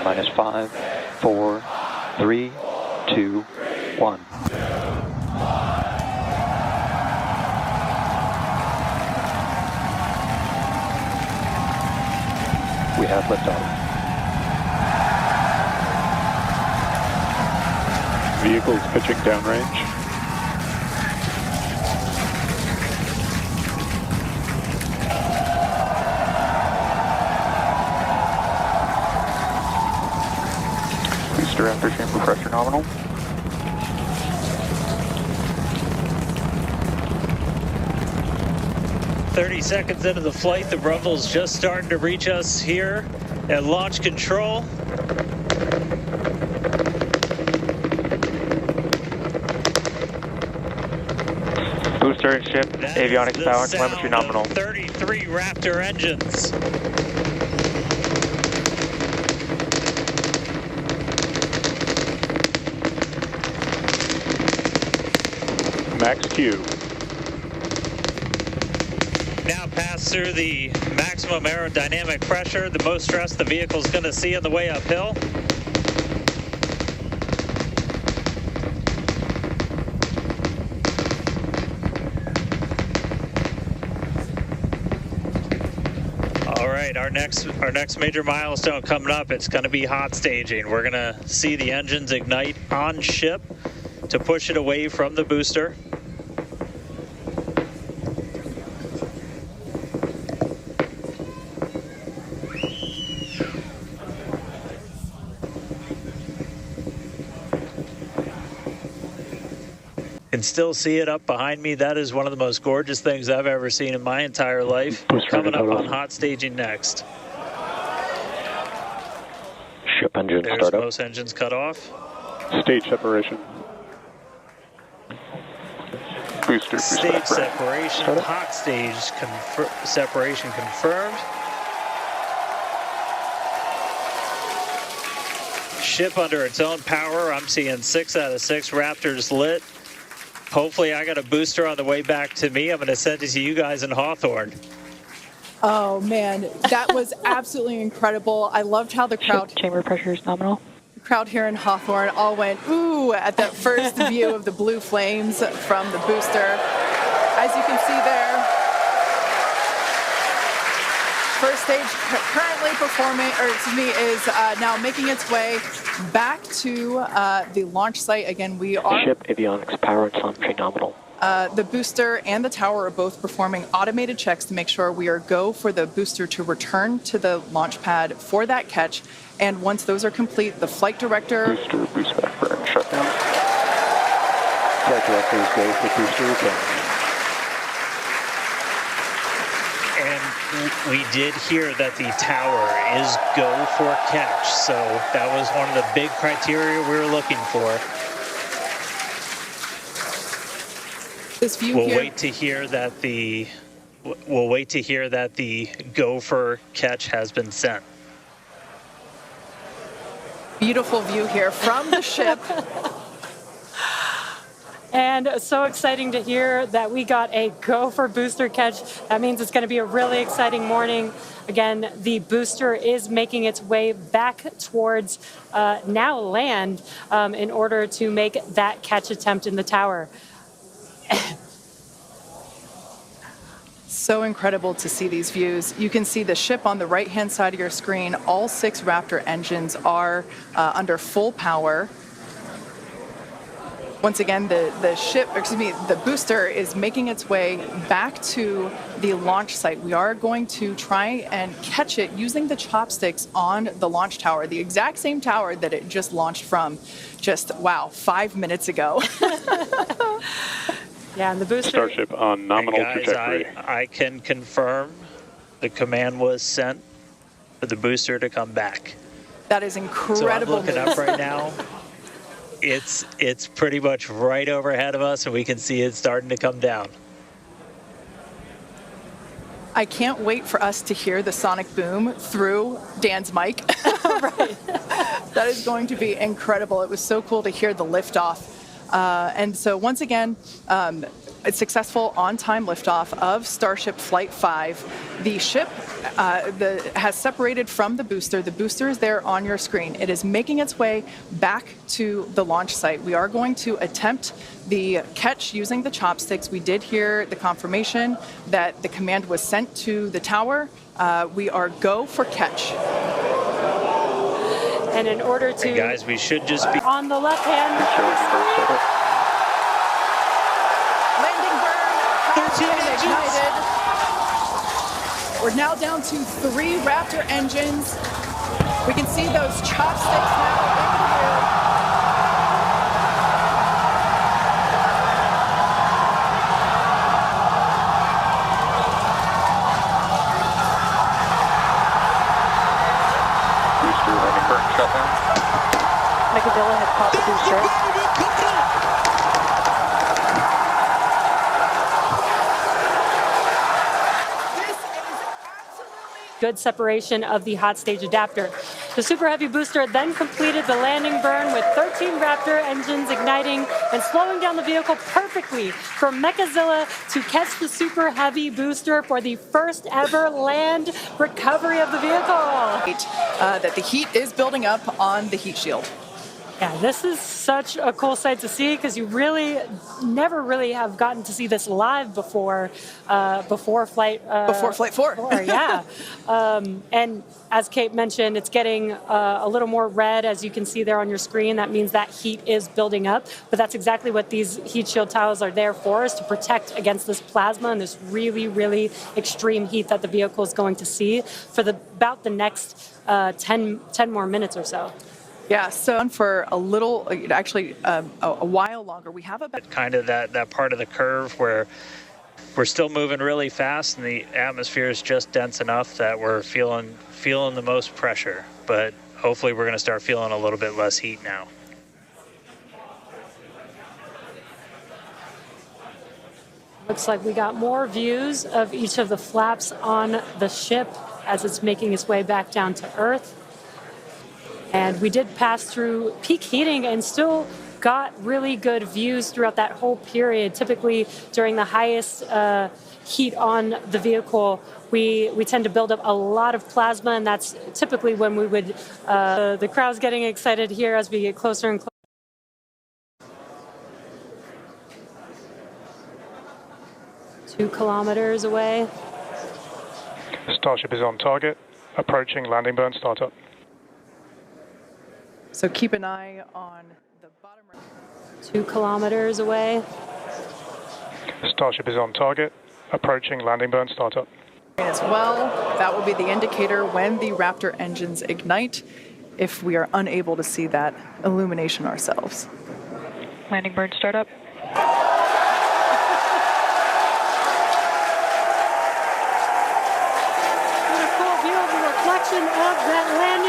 minus 5, 4, 3, 2, 1. We have liftoff. Vehicles pitching downrange. Booster after chamber pressure nominal. "30 seconds into the flight, the rumble's just starting to reach us here at launch control. Booster and ship, That avionics is power, the telemetry sound of nominal. 33 Raptor engines. Max Q. Now pass through the maximum aerodynamic pressure, the most stress the vehicle's going to see on the way uphill. All right, our next major milestone coming up, it's going to be hot staging. We're going to see the engines ignite on ship to push it away from the booster. Can still see it up behind me. That is one of the most gorgeous things I've ever seen in my entire life. Coming up on hot staging next. Ship engine There's startup. most engines cut off. Stage separation. Booster Stage separation, Startup. hot stage separation confirmed. Ship under its own power. I'm seeing 6 out of 6 Raptors lit. Hopefully I got a booster on the way back to me. I'm going to send it to you guys in Hawthorne. Oh man, that was absolutely incredible. I loved how the crowd Chamber pressure is nominal. crowd here in Hawthorne all went ooh at that first view of the blue flames from the booster. As you can see there, first stage currently performing, or excuse me, is now making its way back to the launch site. Again, we are Ship avionics power and telemetry nominal. the booster and the tower are both performing automated checks to make sure we are go for the booster to return to the launch pad for that catch. And once those are complete, the flight director... Booster, boost back burn, shutdown. Flight directors go for booster return. And we did hear that the tower is go for catch. So that was one of the big criteria we were looking for. This view We'll here... wait to hear that the go for catch has been sent. Beautiful view here from the ship. And so exciting to hear that we got a go for booster catch. That means it's going to be a really exciting morning. Again, the booster is making its way back towards now land in order to make that catch attempt in the tower. So incredible to see these views. You can see the ship on the right-hand side of your screen. All 6 Raptor engines are under full power. Once again, the booster is making its way back to the launch site. We are going to try and catch it using the chopsticks on the launch tower, the exact same tower that it just launched from just, 5 minutes ago. Yeah, and the booster... Starship on nominal Guys, trajectory. I can confirm the command was sent for the booster to come back. That is So I'm incredible looking news. up right now. It's pretty much right overhead of us, and we can see it starting to come down. I can't wait for us to hear the sonic boom through Dan's mic. Right. That is going to be incredible. It was so cool to hear the liftoff And so once again, a successful on-time liftoff of Starship Flight 5. The ship has separated from the booster. The booster is there on your screen. It is making its way back to the launch site. We are going to attempt the catch using the chopsticks. We did hear the confirmation that the command was sent to the tower. We are go for catch. And in order to... And guys, we should just be... On the left-hand screen. Landing burn has been ignited. We're now down to 3 Raptor engines. We can see those chopsticks now in the air. Mechadilla had caught the booster. Good separation of the hot stage adapter. The Super Heavy booster then completed the landing burn with 13 Raptor engines igniting and slowing down the vehicle perfectly for Mechazilla to catch the Super Heavy booster for the first ever land recovery of the vehicle. That the heat is building up on the heat shield. Yeah, this is such a cool sight to see because you really never really have gotten to see this live before flight 4. Yeah. And as Kate mentioned, it's getting a little more red, as you can see there on your screen. That means that heat is building up, but that's exactly what these heat shield tiles are there for, is to protect against this plasma and this really, really extreme heat that the vehicle is going to see for about the next 10 more minutes or so. Yeah, so for a little, actually a while longer, we have about kind of that part of the curve where we're still moving really fast and the atmosphere is just dense enough that we're feeling the most pressure. But hopefully we're going to start feeling a little bit less heat now. Looks like we got more views of each of the flaps on the ship as it's making its way back down to Earth. And we did pass through peak heating and still got really good views throughout that whole period. Typically, during the highest heat on the vehicle, we tend to build up a lot of plasma, and that's typically when we would... the crowd's getting excited here as we get closer and closer. 2 kilometers away. Starship is on target, approaching landing burn startup. So keep an eye on the bottom right. 2 kilometers away. Starship is on target, approaching landing burn startup. As well, that will be the indicator when the Raptor engines ignite, if we are unable to see that illumination ourselves. Landing burn startup. What a cool view of the reflection of that landing